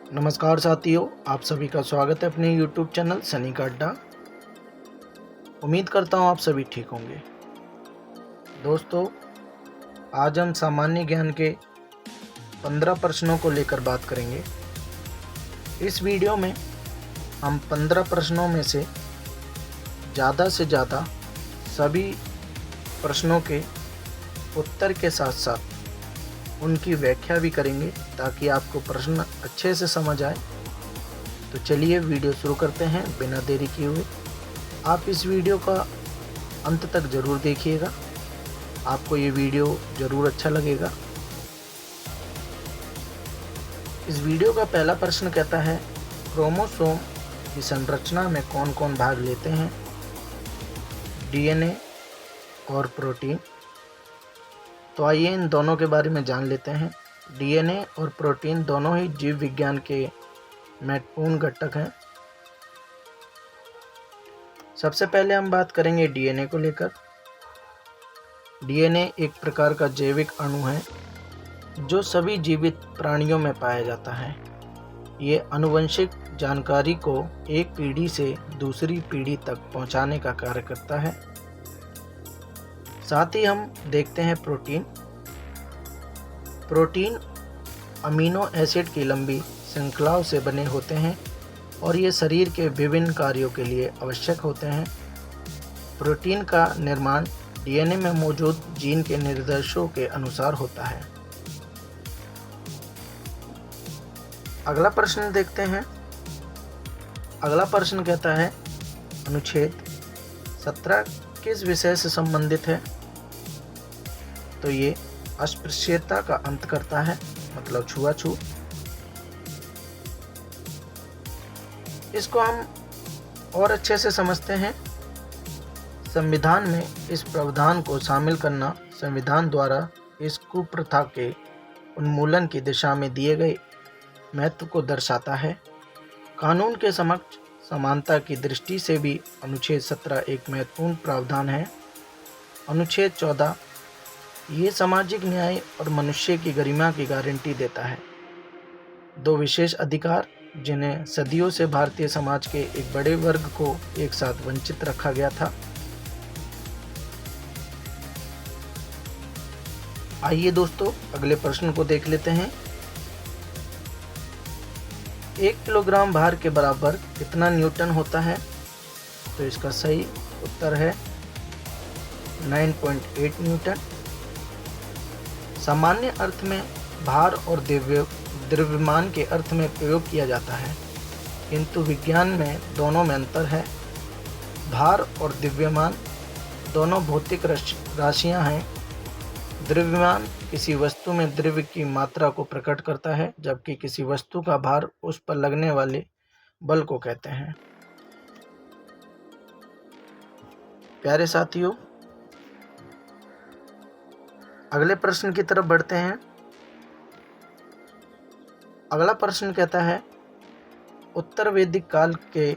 नमस्कार साथियों, आप सभी का स्वागत है अपने YouTube चैनल सनी का अड्डा। उम्मीद करता हूँ आप सभी ठीक होंगे। दोस्तों, आज हम सामान्य ज्ञान के 15 प्रश्नों को लेकर बात करेंगे। इस वीडियो में हम 15 प्रश्नों में से ज़्यादा सभी प्रश्नों के उत्तर के साथ साथ उनकी व्याख्या भी करेंगे ताकि आपको प्रश्न अच्छे से समझ आए। तो चलिए वीडियो शुरू करते हैं बिना देरी किए हुए। आप इस वीडियो का अंत तक ज़रूर देखिएगा, आपको ये वीडियो ज़रूर अच्छा लगेगा। इस वीडियो का पहला प्रश्न कहता है, क्रोमोसोम की संरचना में कौन कौन भाग लेते हैं? डीएनए और प्रोटीन। तो आइए इन दोनों के बारे में जान लेते हैं। डीएनए और प्रोटीन दोनों ही जीव विज्ञान के महत्वपूर्ण घटक हैं। सबसे पहले हम बात करेंगे डीएनए को लेकर। डीएनए एक प्रकार का जैविक अणु है जो सभी जीवित प्राणियों में पाया जाता है। ये आनुवंशिक जानकारी को एक पीढ़ी से दूसरी पीढ़ी तक पहुंचाने का कार्य करता है। साथ ही हम देखते हैं प्रोटीन अमीनो एसिड की लंबी श्रृंखलाओं से बने होते हैं और ये शरीर के विभिन्न कार्यों के लिए आवश्यक होते हैं। प्रोटीन का निर्माण डीएनए में मौजूद जीन के निर्देशों के अनुसार होता है। अगला प्रश्न देखते हैं। अगला प्रश्न कहता है, अनुच्छेद 17 किस विषय से संबंधित है? तो ये अस्पृश्यता का अंत करता है, मतलब छुआछूत। इसको हम और अच्छे से समझते हैं। संविधान में इस प्रावधान को शामिल करना संविधान द्वारा इस कुप्रथा के उन्मूलन की दिशा में दिए गए महत्व को दर्शाता है। कानून के समक्ष समानता की दृष्टि से भी अनुच्छेद 17 एक महत्वपूर्ण प्रावधान है। अनुच्छेद 14 ये सामाजिक न्याय और मनुष्य की गरिमा की गारंटी देता है। दो विशेष अधिकार जिन्हें सदियों से भारतीय समाज के एक बड़े वर्ग को एक साथ वंचित रखा गया था। आइए दोस्तों, अगले प्रश्न को देख लेते हैं। 1 किलोग्राम भार के बराबर कितना न्यूटन होता है? तो इसका सही उत्तर है 9.8 न्यूटन। सामान्य अर्थ में भार और द्रव्यमान के अर्थ में प्रयोग किया जाता है, किंतु विज्ञान में दोनों में अंतर है। भार और द्रव्यमान दोनों भौतिक राशियां हैं। द्रव्यमान किसी वस्तु में द्रव्य की मात्रा को प्रकट करता है, जबकि किसी वस्तु का भार उस पर लगने वाले बल को कहते हैं। प्यारे साथियों, अगले प्रश्न की तरफ बढ़ते हैं। अगला प्रश्न कहता है, उत्तर वैदिक काल के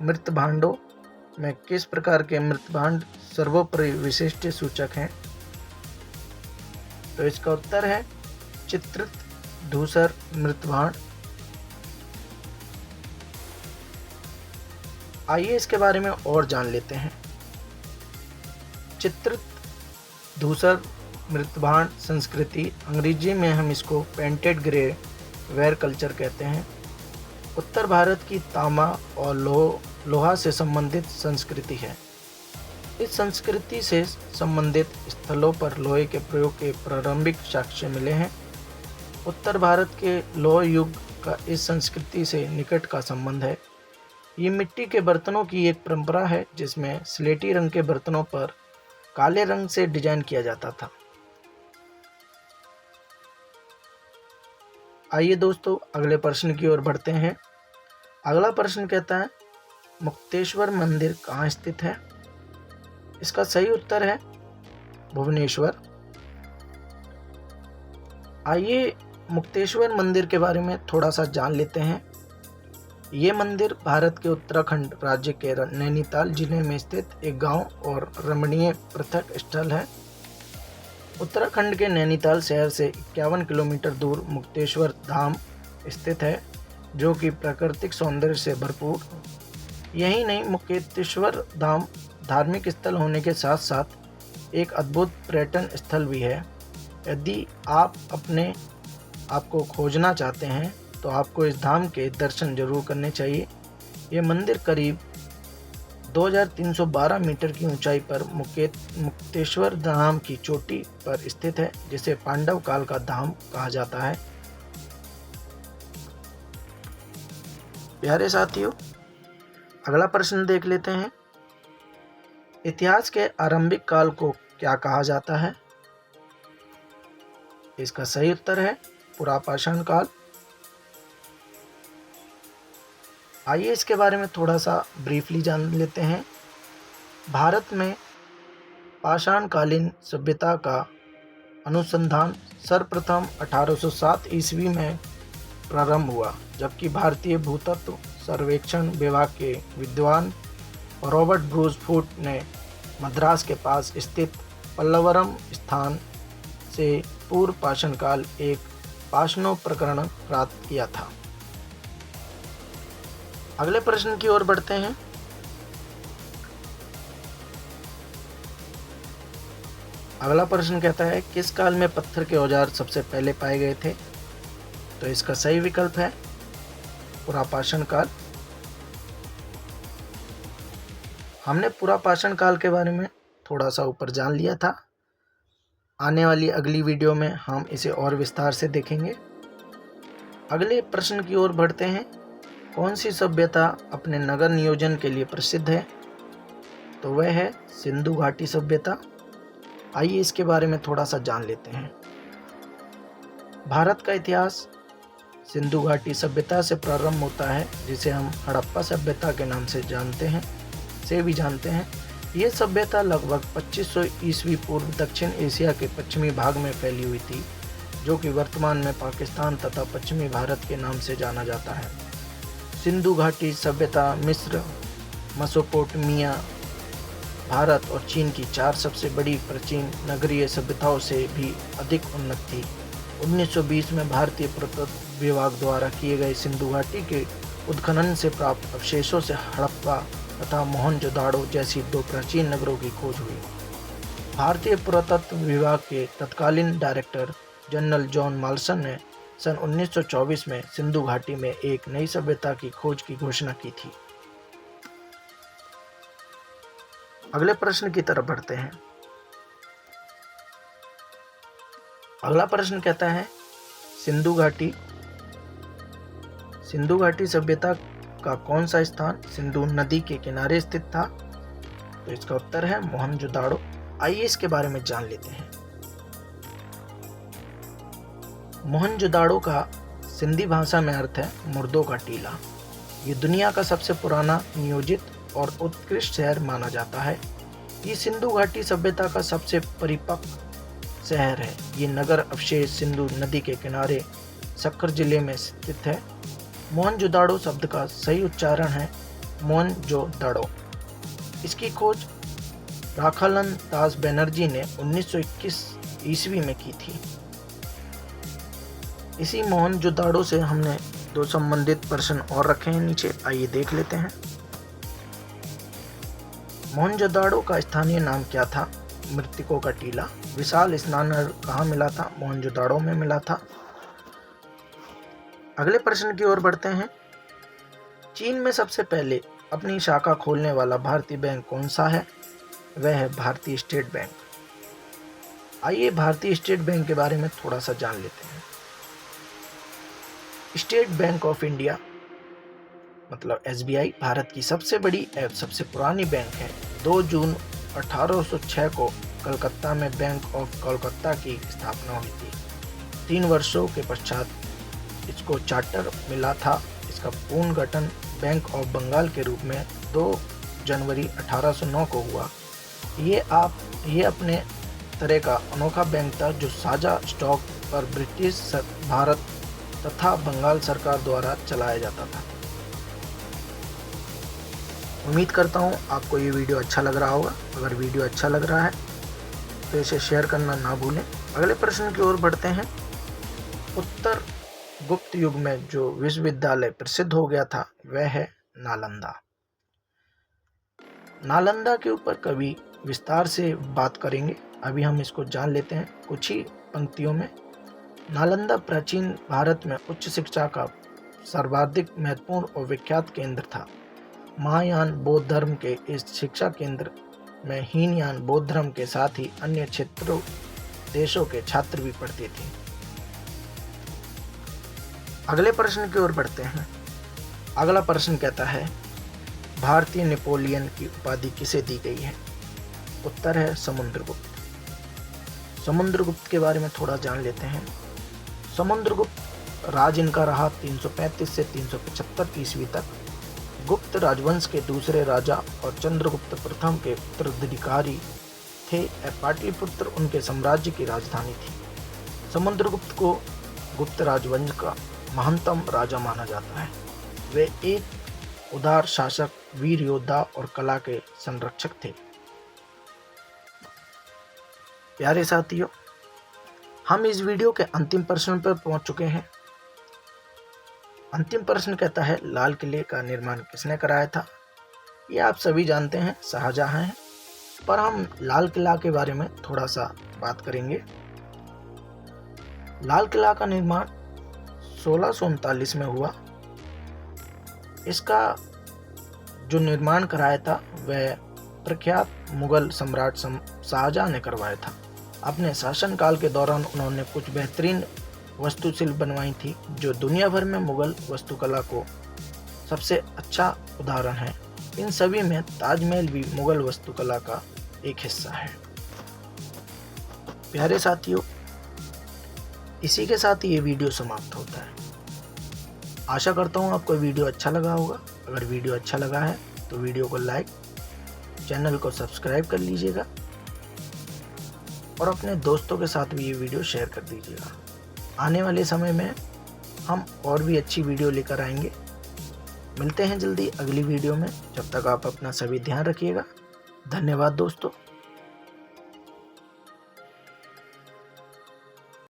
मृत भांडों में किस प्रकार के मृत भांड सर्वोपरि विशिष्ट सूचक हैं? तो इसका उत्तर है चित्रित धूसर मृत भांड। आइए इसके बारे में और जान लेते हैं। चित्रित धूसर मृत भांड संस्कृति, अंग्रेजी में हम इसको पेंटेड ग्रे वेयर कल्चर कहते हैं। उत्तर भारत की तांबा और लोहा से संबंधित संस्कृति है। इस संस्कृति से संबंधित स्थलों पर लोहे के प्रयोग के प्रारंभिक साक्ष्य मिले हैं। उत्तर भारत के लोह युग का इस संस्कृति से निकट का संबंध है। ये मिट्टी के बर्तनों की एक परंपरा है जिसमें स्लेटी रंग के बर्तनों पर काले रंग से डिजाइन किया जाता था। आइए दोस्तों, अगले प्रश्न की ओर बढ़ते हैं। अगला प्रश्न कहता है, मुक्तेश्वर मंदिर कहाँ स्थित है? इसका सही उत्तर है भुवनेश्वर। आइए मुक्तेश्वर मंदिर के बारे में थोड़ा सा जान लेते हैं। ये मंदिर भारत के उत्तराखंड राज्य के नैनीताल जिले में स्थित एक गांव और रमणीय पृथक स्थल है। उत्तराखंड के नैनीताल शहर से 51 किलोमीटर दूर मुक्तेश्वर धाम स्थित है। जो कि प्राकृतिक सौंदर्य से भरपूर। यही नहीं, मुक्तेश्वर धाम धार्मिक स्थल होने के साथ साथ एक अद्भुत पर्यटन स्थल भी है। यदि आप अपने आप को खोजना चाहते हैं तो आपको इस धाम के दर्शन जरूर करने चाहिए। ये मंदिर करीब 2312 मीटर की ऊंचाई पर मुक्तेश्वर धाम की चोटी पर स्थित है, जिसे पांडव काल का धाम कहा जाता है। प्यारे साथियों, अगला प्रश्न देख लेते हैं। इतिहास के आरंभिक काल को क्या कहा जाता है? इसका सही उत्तर है पुरापाषाण काल। आइए इसके बारे में थोड़ा सा ब्रीफली जान लेते हैं। भारत में पाषाणकालीन सभ्यता का अनुसंधान सर्वप्रथम 1807 ईस्वी में प्रारंभ हुआ, जबकि भारतीय भूतत्व सर्वेक्षण विभाग के विद्वान रॉबर्ट ब्रूस फूट ने मद्रास के पास स्थित पल्लवरम स्थान से पूर्व पाषाण काल एक पाषाणो प्रकरण प्राप्त किया था। अगले प्रश्न की ओर बढ़ते हैं। अगला प्रश्न कहता है, किस काल में पत्थर के औजार सबसे पहले पाए गए थे? तो इसका सही विकल्प है पुरापाषाण काल। हमने पुरापाषाण काल के बारे में थोड़ा सा ऊपर जान लिया था। आने वाली अगली वीडियो में हम इसे और विस्तार से देखेंगे। अगले प्रश्न की ओर बढ़ते हैं। कौन सी सभ्यता अपने नगर नियोजन के लिए प्रसिद्ध है? तो वह है सिंधु घाटी सभ्यता। आइए इसके बारे में थोड़ा सा जान लेते हैं। भारत का इतिहास सिंधु घाटी सभ्यता से प्रारंभ होता है, जिसे हम हड़प्पा सभ्यता के नाम से भी जानते हैं। ये सभ्यता लगभग 2500 ईस्वी पूर्व दक्षिण एशिया के पश्चिमी भाग में फैली हुई थी, जो कि वर्तमान में पाकिस्तान तथा पश्चिमी भारत के नाम से जाना जाता है। सिंधु घाटी सभ्यता मिस्र, मेसोपोटामिया, भारत और चीन की 4 सबसे बड़ी प्राचीन नगरीय सभ्यताओं से भी अधिक उन्नत थी। 1920 में भारतीय पुरातत्व विभाग द्वारा किए गए सिंधु घाटी के उत्खनन से प्राप्त अवशेषों से हड़प्पा तथा मोहनजोदाड़ो जैसी 2 प्राचीन नगरों की खोज हुई। भारतीय पुरातत्व विभाग के तत्कालीन डायरेक्टर जनरल जॉन माल्सन ने सन 1924 में सिंधु घाटी में एक नई सभ्यता की खोज की घोषणा की थी। अगले प्रश्न की तरफ बढ़ते हैं। अगला प्रश्न कहता है, सिंधु घाटी सभ्यता का कौन सा स्थान सिंधु नदी के किनारे स्थित था? तो इसका उत्तर है मोहनजोदाड़ो। आइए इसके बारे में जान लेते हैं। मोहनजोदाड़ो का सिंधी भाषा में अर्थ है मुर्दों का टीला। ये दुनिया का सबसे पुराना, नियोजित और उत्कृष्ट शहर माना जाता है। ये सिंधु घाटी सभ्यता का सबसे परिपक्व शहर है। ये नगर अवशेष सिंधु नदी के किनारे सक्कर जिले में स्थित है। मोहनजोदाड़ो शब्द का सही उच्चारण है मोहनजोदड़ो। इसकी खोज राखालन दास बनर्जी ने 1921 ईस्वी में की थी। इसी मोहनजोदाड़ो से हमने 2 संबंधित प्रश्न और रखे हैं नीचे, आइए देख लेते हैं। मोहनजोदाड़ो का स्थानीय नाम क्या था? मृतकों का टीला। विशाल स्नानघर कहाँ मिला था? मोहनजोदाड़ो में मिला था। अगले प्रश्न की ओर बढ़ते हैं। चीन में सबसे पहले अपनी शाखा खोलने वाला भारतीय बैंक कौन सा है? वह है भारतीय स्टेट बैंक। आइए भारतीय स्टेट बैंक के बारे में थोड़ा सा जान लेते हैं। स्टेट बैंक ऑफ इंडिया मतलब SBI भारत की सबसे बड़ी एवं सबसे पुरानी बैंक है। 2 जून 1806 को कलकत्ता में बैंक ऑफ कोलकाता की स्थापना हुई थी। 3 वर्षों के पश्चात इसको चार्टर मिला था। इसका पूर्ण गठन बैंक ऑफ बंगाल के रूप में 2 जनवरी 1809 को हुआ। ये अपने तरह का अनोखा बैंक था, जो साझा स्टॉक पर ब्रिटिश भारत तथा बंगाल सरकार द्वारा चलाया जाता था। उम्मीद करता हूँ आपको ये वीडियो अच्छा लग रहा होगा। अगर वीडियो अच्छा लग रहा है तो इसे शेयर करना ना भूलें। अगले प्रश्न की ओर बढ़ते हैं। उत्तर गुप्त युग में जो विश्वविद्यालय प्रसिद्ध हो गया था वह है नालंदा। नालंदा के ऊपर कभी विस्तार से बात करेंगे, अभी हम इसको जान लेते हैं कुछ ही पंक्तियों में। नालंदा प्राचीन भारत में उच्च शिक्षा का सर्वाधिक महत्वपूर्ण और विख्यात केंद्र था। महायान बौद्ध धर्म के इस शिक्षा केंद्र में हीनयान बौद्ध धर्म के साथ ही अन्य क्षेत्रों देशों के छात्र भी पढ़ते थे। अगले प्रश्न की ओर बढ़ते हैं। अगला प्रश्न कहता है, भारतीय नेपोलियन की उपाधि किसे दी गई है? उत्तर है समुद्रगुप्त। समुद्रगुप्त के बारे में थोड़ा जान लेते हैं। समुद्रगुप्त राज इनका रहा 335 से 375 ईस्वी तक। गुप्त राजवंश के दूसरे राजा और चंद्रगुप्त प्रथम के उत्तराधिकारी थे। पाटलिपुत्र उनके साम्राज्य की राजधानी थी। समुद्रगुप्त को गुप्त राजवंश का महानतम राजा माना जाता है। वे एक उदार शासक, वीर योद्धा और कला के संरक्षक थे। प्यारे साथियों, हम इस वीडियो के अंतिम प्रश्न पर पहुंच चुके हैं। अंतिम प्रश्न कहता है, लाल किले का निर्माण किसने कराया था? ये आप सभी जानते हैं, शाहजहां हैं, पर हम लाल किला के बारे में थोड़ा सा बात करेंगे। लाल किला का निर्माण 1639 में हुआ। इसका जो निर्माण कराया था वह प्रख्यात मुगल सम्राट शाहजहां ने करवाया था। अपने शासनकाल के दौरान उन्होंने कुछ बेहतरीन वास्तुशिल्प बनवाई थी जो दुनिया भर में मुगल वास्तुकला को सबसे अच्छा उदाहरण है। इन सभी में ताजमहल भी मुगल वास्तुकला का एक हिस्सा है। प्यारे साथियों, इसी के साथ ये वीडियो समाप्त होता है। आशा करता हूँ आपको वीडियो अच्छा लगा होगा। अगर वीडियो अच्छा लगा है तो वीडियो को लाइक, चैनल को सब्सक्राइब कर लीजिएगा और अपने दोस्तों के साथ भी ये वीडियो शेयर कर दीजिएगा। आने वाले समय में हम और भी अच्छी वीडियो लेकर आएंगे। मिलते हैं जल्दी अगली वीडियो में। जब तक आप अपना सभी ध्यान रखिएगा। धन्यवाद दोस्तों।